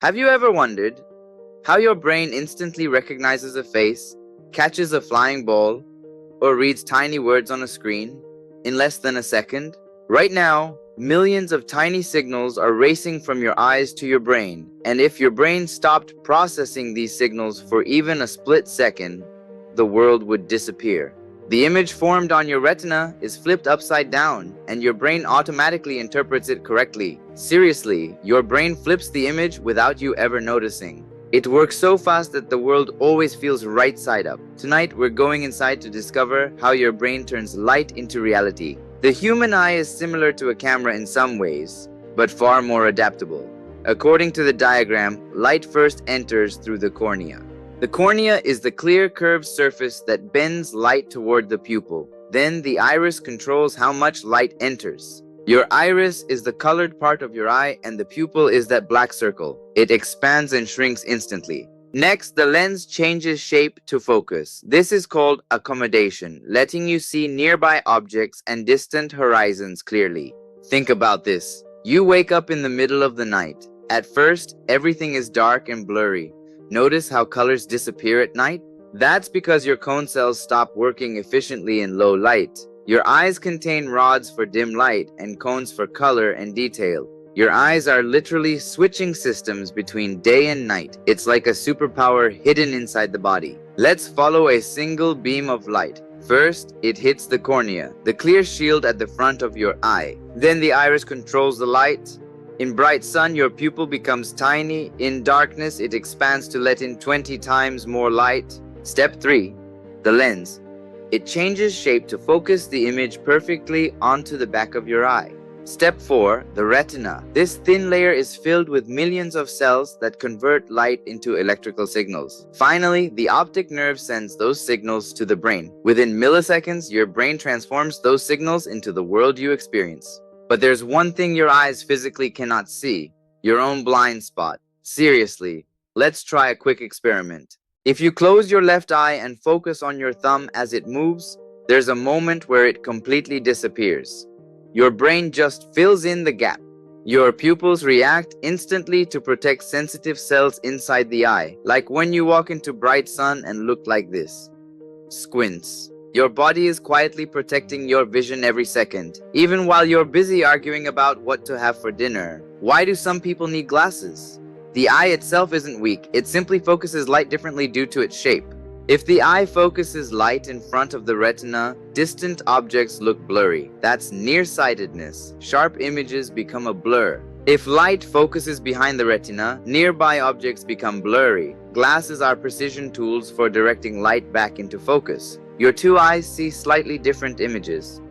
Have you ever wondered how your brain instantly recognizes a face, catches a flying ball, or reads tiny words on a screen in less than a second? Right now, millions of tiny signals are racing from your eyes to your brain, and if your brain stopped processing these signals for even a split second, the world would disappear. The image formed on your retina is flipped upside down, and your brain automatically interprets it correctly. Seriously, your brain flips the image without you ever noticing. It works so fast that the world always feels right side up. Tonight, we're going inside to discover how your brain turns light into reality. The human eye is similar to a camera in some ways, but far more adaptable. According to the diagram, light first enters through the cornea. The cornea is the clear curved surface that bends light toward the pupil. Then the iris controls how much light enters. Your iris is the colored part of your eye, and the pupil is that black circle. It expands and shrinks instantly. Next, the lens changes shape to focus. This is called accommodation, letting you see nearby objects and distant horizons clearly. Think about this. You wake up in the middle of the night. At first, everything is dark and blurry. Notice how colors disappear at night? That's because your cone cells stop working efficiently in low light. Your eyes contain rods for dim light and cones for color and detail. Your eyes are literally switching systems between day and night. It's like a superpower hidden inside the body. Let's follow a single beam of light. First, it hits the cornea, the clear shield at the front of your eye. Then the iris controls the light. In bright sun, your pupil becomes tiny. In darkness, it expands to let in 20 times more light. Step 3. The lens. It changes shape to focus the image perfectly onto the back of your eye. Step 4. The retina. This thin layer is filled with millions of cells that convert light into electrical signals. Finally, the optic nerve sends those signals to the brain. Within milliseconds, your brain transforms those signals into the world you experience. But there's one thing your eyes physically cannot see: your own blind spot. Seriously, let's try a quick experiment. If you close your left eye and focus on your thumb as it moves, there's a moment where it completely disappears. Your brain just fills in the gap. Your pupils react instantly to protect sensitive cells inside the eye, like when you walk into bright sun and look like this. Squints. Your body is quietly protecting your vision every second, even while you're busy arguing about what to have for dinner. Why do some people need glasses? The eye itself isn't weak, it simply focuses light differently due to its shape. If the eye focuses light in front of the retina, distant objects look blurry. That's nearsightedness. Sharp images become a blur. If light focuses behind the retina, nearby objects become blurry. Glasses are precision tools for directing light back into focus. Your two eyes see slightly different images.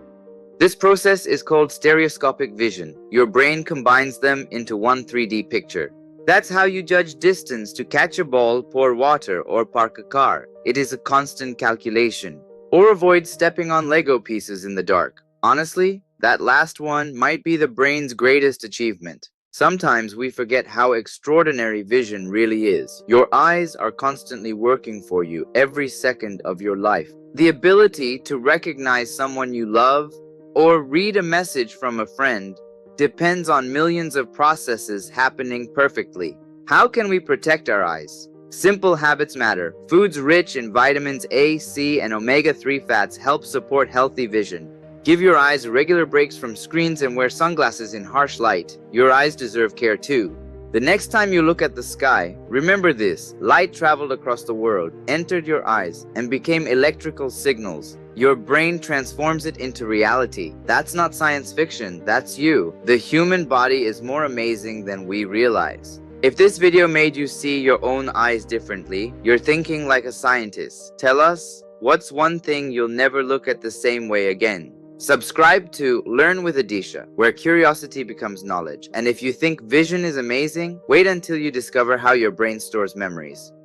This process is called stereoscopic vision. Your brain combines them into one 3D picture. That's how you judge distance to catch a ball, pour water, or park a car. It is a constant calculation. Or avoid stepping on Lego pieces in the dark. Honestly, that last one might be the brain's greatest achievement. Sometimes we forget how extraordinary vision really is. Your eyes are constantly working for you every second of your life. The ability to recognize someone you love or read a message from a friend depends on millions of processes happening perfectly. How can we protect our eyes? Simple habits matter. Foods rich in vitamins A, C, and omega-3 fats help support healthy vision. Give your eyes regular breaks from screens and wear sunglasses in harsh light. Your eyes deserve care too. The next time you look at the sky, remember this: light traveled across the world, entered your eyes, and became electrical signals. Your brain transforms it into reality. That's not science fiction, that's you. The human body is more amazing than we realize. If this video made you see your own eyes differently, you're thinking like a scientist. Tell us, what's one thing you'll never look at the same way again? Subscribe to Learn with Adeesha, where curiosity becomes knowledge. And if you think vision is amazing, wait until you discover how your brain stores memories.